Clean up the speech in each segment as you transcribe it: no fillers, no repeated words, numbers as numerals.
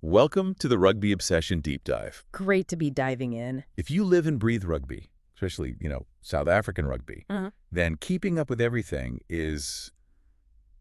Welcome to the Rugby Obsession Deep Dive. Great to be diving in. If you live and breathe rugby, especially, South African rugby, then keeping up with everything is,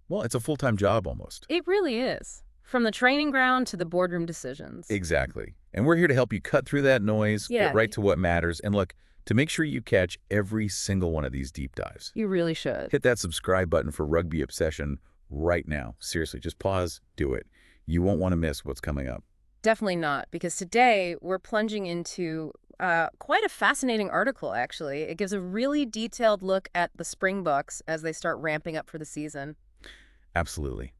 well, it's a full-time job almost. It really is. From the training ground to the boardroom decisions. Exactly. And we're here to help you cut through that noise, get right to what matters, and look, to make sure you catch every single one of these deep dives. You really should. Hit that subscribe button for Rugby Obsession right now. Seriously, just pause, do it. You won't want to miss what's coming up. Definitely not, because today we're plunging into quite a fascinating article, actually. It gives a really detailed look at the Springboks as they start ramping up for the season. Absolutely.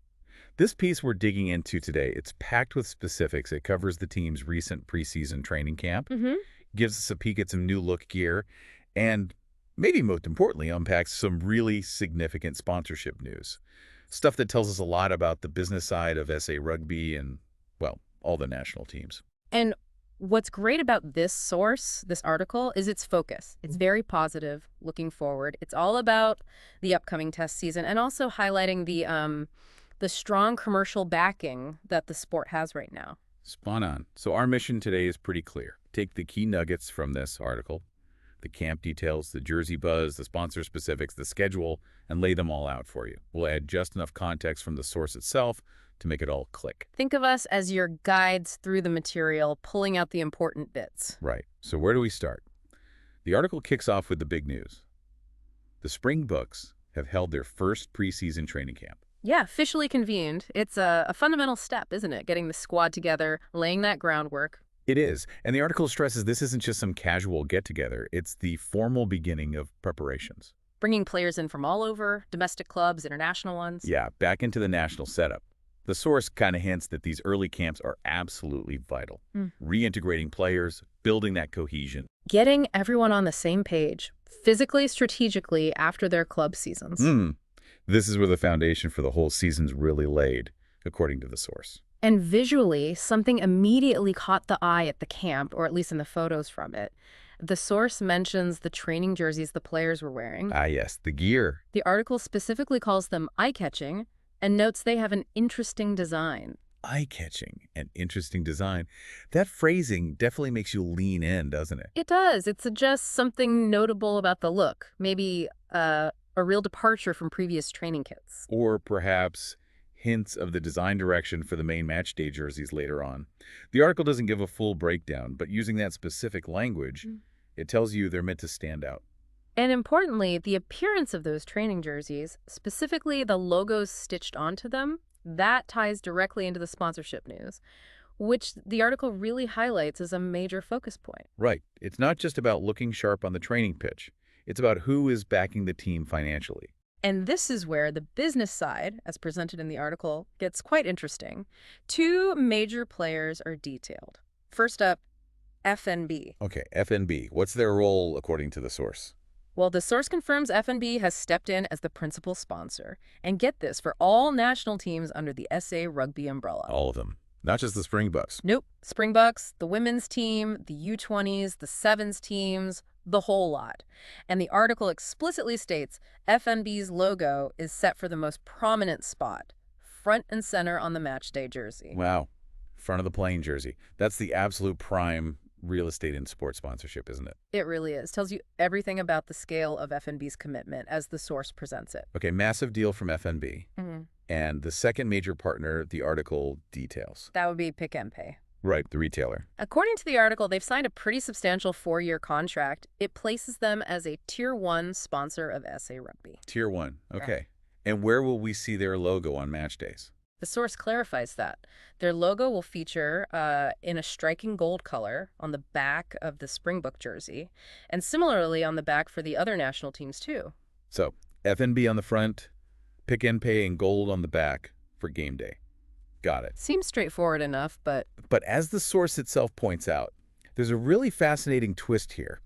This piece we're digging into today, it's packed with specifics. It covers the team's recent preseason training camp, gives us a peek at some new look gear, and maybe most importantly, unpacks some really significant sponsorship news. Stuff that tells us a lot about the business side of SA Rugby and, well, all the national teams. And what's great about this source, this article, is its focus. It's very positive, looking forward. It's all about the upcoming test season and also highlighting the strong commercial backing that the sport has right now. Spot on. So our mission today is pretty clear. Take the key nuggets from this article, the camp details, the jersey buzz, the sponsor specifics, the schedule, and lay them all out for you. We'll add just enough context from the source itself to make it all click. Think of us as your guides through the material, pulling out the important bits. Right. So where do we start? The article kicks off with the big news. The Springboks have held their first preseason training camp. Yeah, officially convened. It's a fundamental step, isn't it? Getting the squad together, laying that groundwork. It is. And the article stresses this isn't just some casual get-together. It's the formal beginning of preparations. Bringing players in from all over, domestic clubs, international ones. Yeah, back into the national setup. The source kind of hints that these early camps are absolutely vital. Reintegrating players, building that cohesion. Getting everyone on the same page, physically, strategically, after their club seasons. This is where the foundation for the whole season's really laid, according to the source. And visually, something immediately caught the eye at the camp, or at least in the photos from it. The source mentions the training jerseys the players were wearing. Ah, yes, the gear. The article specifically calls them eye-catching and notes they have an interesting design. Eye-catching and interesting design. That phrasing definitely makes you lean in, doesn't it? It does. It suggests something notable about the look. Maybe a real departure from previous training kits. Or perhaps hints of the design direction for the main match day jerseys later on. The article doesn't give a full breakdown, but using that specific language, it tells you they're meant to stand out. And importantly, the appearance of those training jerseys, specifically the logos stitched onto them, that ties directly into the sponsorship news, which the article really highlights as a major focus point. Right. It's not just about looking sharp on the training pitch. It's about who is backing the team financially. And this is where the business side, as presented in the article, gets quite interesting. Two major players are detailed. First up, FNB. Okay, FNB. What's their role according to the source? Well, the source confirms FNB has stepped in as the principal sponsor. And get this, for all national teams under the SA Rugby umbrella. All of them. Not just the Springboks. Nope. Springboks, the women's team, the U20s, the sevens teams, the whole lot. And the article explicitly states FNB's logo is set for the most prominent spot, front and center on the match day jersey. Wow. Front of the playing jersey. That's the absolute prime real estate in sports sponsorship, isn't it? It really is. Tells you everything about the scale of FNB's commitment as the source presents it. Okay, massive deal from FNB. And the second major partner, the article details. That would be Pick and Pay. Right, the retailer. According to the article, they've signed a pretty substantial 4-year contract. It places them as a Tier 1 sponsor of SA Rugby. Tier 1, okay. And where will we see their logo on match days? The source clarifies that. Their logo will feature in a striking gold color on the back of the Springbok jersey, and similarly on the back for the other national teams too. So, FNB on the front, Pick and Pay in gold on the back for game day. Got it. Seems straightforward enough, but as the source itself points out, there's a really fascinating twist here.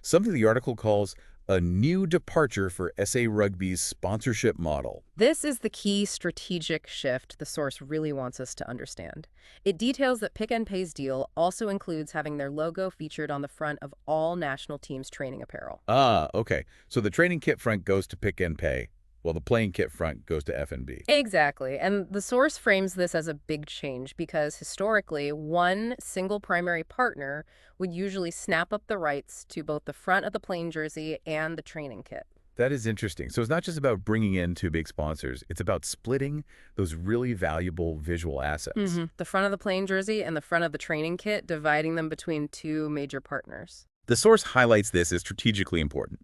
Something the article calls a new departure for SA Rugby's sponsorship model. This is the key strategic shift the source really wants us to understand. It details that Pick and Pay's deal also includes having their logo featured on the front of all national teams' training apparel. Ah, okay. So the training kit front goes to Pick and Pay, while the playing kit front goes to F&B. Exactly. And the source frames this as a big change because historically, one single primary partner would usually snap up the rights to both the front of the playing jersey and the training kit. That is interesting. So it's not just about bringing in two big sponsors. It's about splitting those really valuable visual assets. The front of the playing jersey and the front of the training kit, dividing them between two major partners. The source highlights this as strategically important.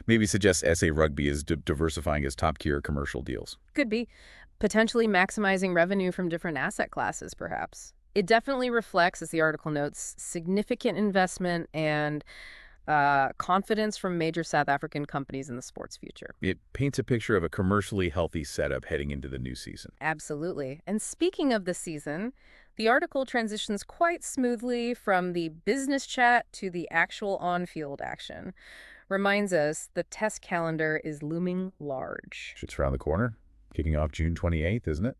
Maybe suggests SA Rugby is diversifying its top-tier commercial deals. Could be. Potentially maximizing revenue from different asset classes, perhaps. It definitely reflects, as the article notes, significant investment and confidence from major South African companies in the sport's future. It paints a picture of a commercially healthy setup heading into the new season. Absolutely. And speaking of the season, the article transitions quite smoothly from the business chat to the actual on-field action. Reminds us the test calendar is looming large. It's around the corner, kicking off June 28th, isn't it?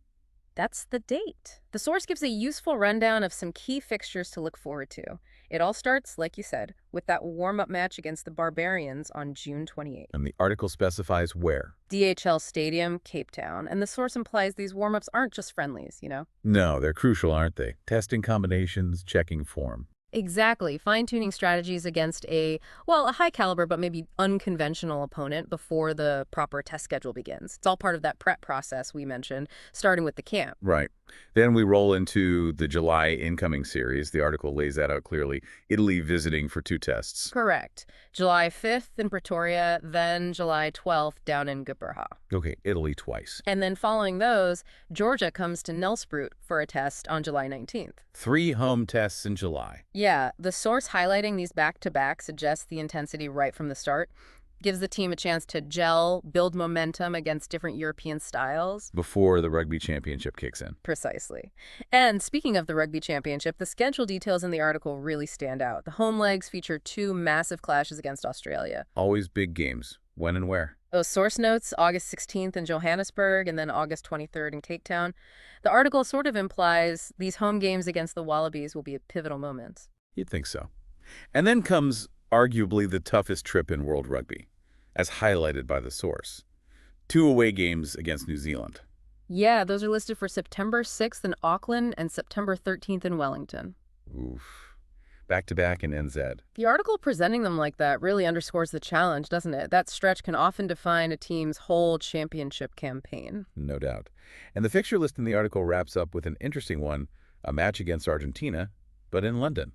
That's the date. The source gives a useful rundown of some key fixtures to look forward to. It all starts, like you said, with that warm-up match against the Barbarians on June 28th. And the article specifies where. DHL Stadium, Cape Town. And the source implies these warm-ups aren't just friendlies, you know? No, they're crucial, aren't they? Testing combinations, checking form. Exactly. Fine-tuning strategies against a high-caliber but maybe unconventional opponent before the proper test schedule begins. It's all part of that prep process we mentioned, starting with the camp. Right. Then we roll into the July incoming series. The article lays that out clearly. Italy visiting for 2 tests. Correct. July 5th in Pretoria, then July 12th down in Gqeberha. Okay, Italy twice. And then following those, Georgia comes to Nelspruit for a test on July 19th. 3 home tests in July. Yeah, the source highlighting these back-to-back suggests the intensity right from the start. Gives the team a chance to gel, build momentum against different European styles. Before the Rugby Championship kicks in. Precisely. And speaking of the Rugby Championship, the schedule details in the article really stand out. The home legs feature 2 massive clashes against Australia. Always big games. When and where? Those source notes, August 16th in Johannesburg and then August 23rd in Cape Town. The article sort of implies these home games against the Wallabies will be pivotal moments. You'd think so. And then comes arguably the toughest trip in World Rugby, as highlighted by the source. 2 away games against New Zealand. Yeah, those are listed for September 6th in Auckland and September 13th in Wellington. Oof. Back-to-back in NZ. The article presenting them like that really underscores the challenge, doesn't it? That stretch can often define a team's whole championship campaign. No doubt. And the fixture list in the article wraps up with an interesting one, a match against Argentina, but in London.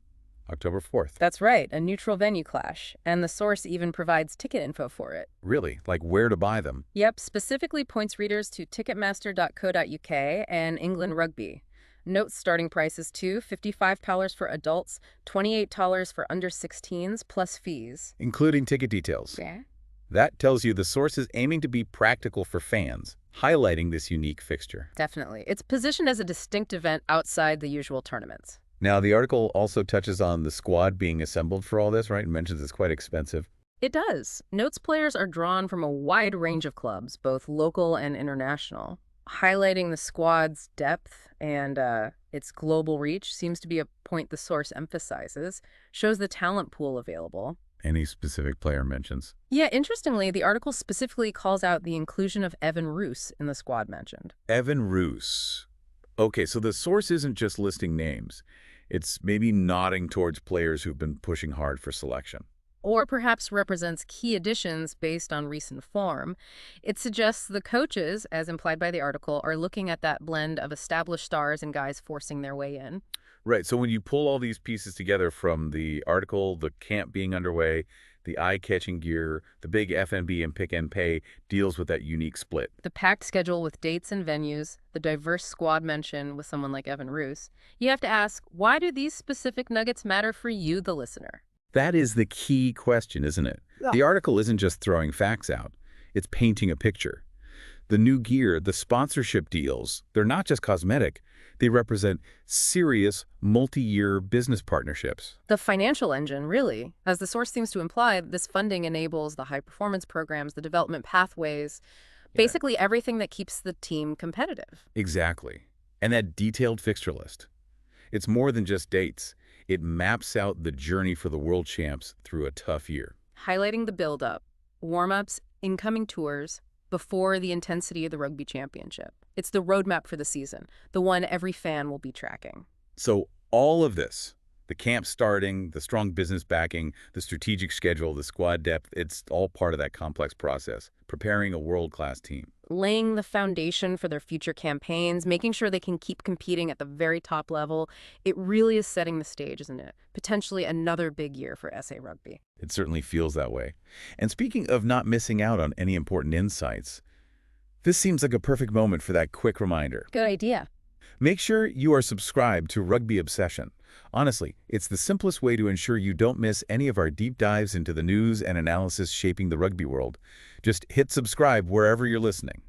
October 4th. That's right, a neutral venue clash. And the source even provides ticket info for it. Really? Like where to buy them? Yep, specifically points readers to ticketmaster.co.uk and England Rugby. Notes starting prices too, $55 for adults, $28 for under 16s, plus fees. Including ticket details. Yeah. That tells you the source is aiming to be practical for fans, highlighting this unique fixture. Definitely. It's positioned as a distinct event outside the usual tournaments. Now, the article also touches on the squad being assembled for all this, right? It mentions it's quite expensive. It does. Notes players are drawn from a wide range of clubs, both local and international. Highlighting the squad's depth and its global reach seems to be a point the source emphasizes, shows the talent pool available. Any specific player mentions? Yeah, interestingly, the article specifically calls out the inclusion of Evan Roos in the squad mentioned. Evan Roos. Okay, so the source isn't just listing names. It's maybe nodding towards players who've been pushing hard for selection. Or perhaps represents key additions based on recent form. It suggests the coaches, as implied by the article, are looking at that blend of established stars and guys forcing their way in. Right, so when you pull all these pieces together from the article, the camp being underway, the eye-catching gear, the big F&B and pick and pay deals with that unique split. The packed schedule with dates and venues, the diverse squad mention with someone like Evan Roos. You have to ask, why do these specific nuggets matter for you, the listener? That is the key question, isn't it? Yeah. The article isn't just throwing facts out. It's painting a picture. The new gear, the sponsorship deals, they're not just cosmetic. They represent serious, multi-year business partnerships. The financial engine, really. As the source seems to imply, this funding enables the high-performance programs, the development pathways, basically everything that keeps the team competitive. Exactly. And that detailed fixture list. It's more than just dates. It maps out the journey for the world champs through a tough year. Highlighting the build-up, warm-ups, incoming tours, before the intensity of the Rugby Championship. It's the roadmap for the season, the one every fan will be tracking. So all of this, the camp starting, the strong business backing, the strategic schedule, the squad depth, it's all part of that complex process, preparing a world-class team. Laying the foundation for their future campaigns, making sure they can keep competing at the very top level. It really is setting the stage, isn't it? Potentially another big year for SA Rugby. It certainly feels that way. And speaking of not missing out on any important insights, this seems like a perfect moment for that quick reminder. Good idea. Make sure you are subscribed to Rugby Obsession. Honestly, it's the simplest way to ensure you don't miss any of our deep dives into the news and analysis shaping the rugby world. Just hit subscribe wherever you're listening.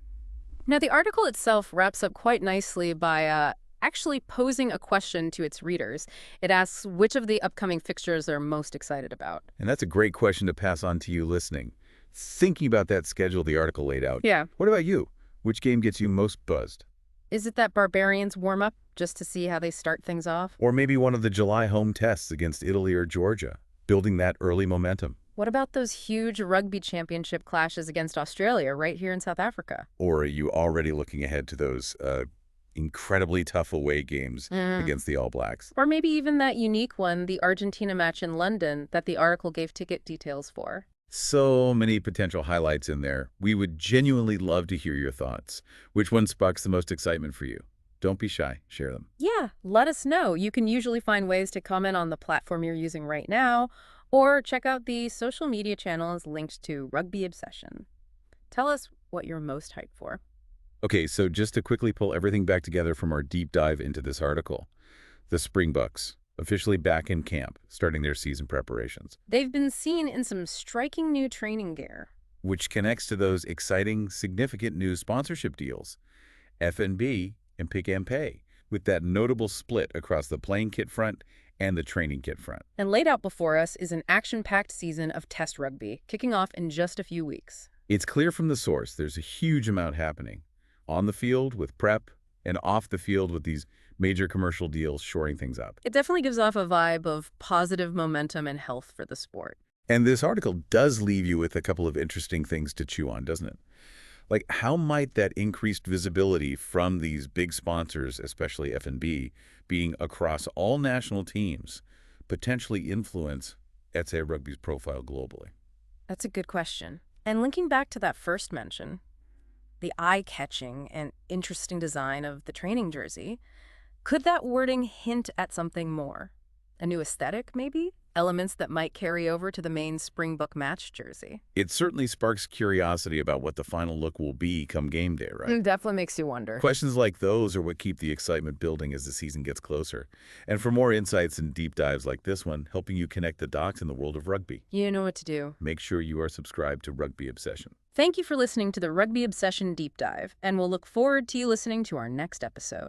Now, the article itself wraps up quite nicely by actually posing a question to its readers. It asks which of the upcoming fixtures they're most excited about. And that's a great question to pass on to you listening. Thinking about that schedule the article laid out. Yeah. What about you? Which game gets you most buzzed? Is it that Barbarians warm-up just to see how they start things off? Or maybe one of the July home tests against Italy or Georgia, building that early momentum. What about those huge rugby championship clashes against Australia right here in South Africa? Or are you already looking ahead to those incredibly tough away games against the All Blacks? Or maybe even that unique one, the Argentina match in London, that the article gave ticket details for. So many potential highlights in there. We would genuinely love to hear your thoughts. Which one sparks the most excitement for you? Don't be shy. Share them. Yeah, let us know. You can usually find ways to comment on the platform you're using right now, or check out the social media channels linked to Rugby Obsession. Tell us what you're most hyped for. Okay, so just to quickly pull everything back together from our deep dive into this article. The Springboks, officially back in camp, starting their season preparations. They've been seen in some striking new training gear. Which connects to those exciting, significant new sponsorship deals. F&B and Pick and Pay, with that notable split across the playing kit front and the training kit front. And laid out before us is an action-packed season of test rugby, kicking off in just a few weeks. It's clear from the source there's a huge amount happening. On the field with prep, and off the field with these major commercial deals shoring things up. It definitely gives off a vibe of positive momentum and health for the sport. And this article does leave you with a couple of interesting things to chew on, doesn't it? Like, how might that increased visibility from these big sponsors, especially F&B, being across all national teams, potentially influence SA Rugby's profile globally? That's a good question. And linking back to that first mention, the eye-catching and interesting design of the training jersey, could that wording hint at something more? A new aesthetic, maybe? Elements that might carry over to the main Springbok match jersey? It certainly sparks curiosity about what the final look will be come game day, right? It definitely makes you wonder. Questions like those are what keep the excitement building as the season gets closer. And for more insights and deep dives like this one, helping you connect the dots in the world of rugby, You know what to do. make sure you are subscribed to Rugby Obsession. Thank you for listening to the Rugby Obsession Deep Dive, and we'll look forward to you listening to our next episode.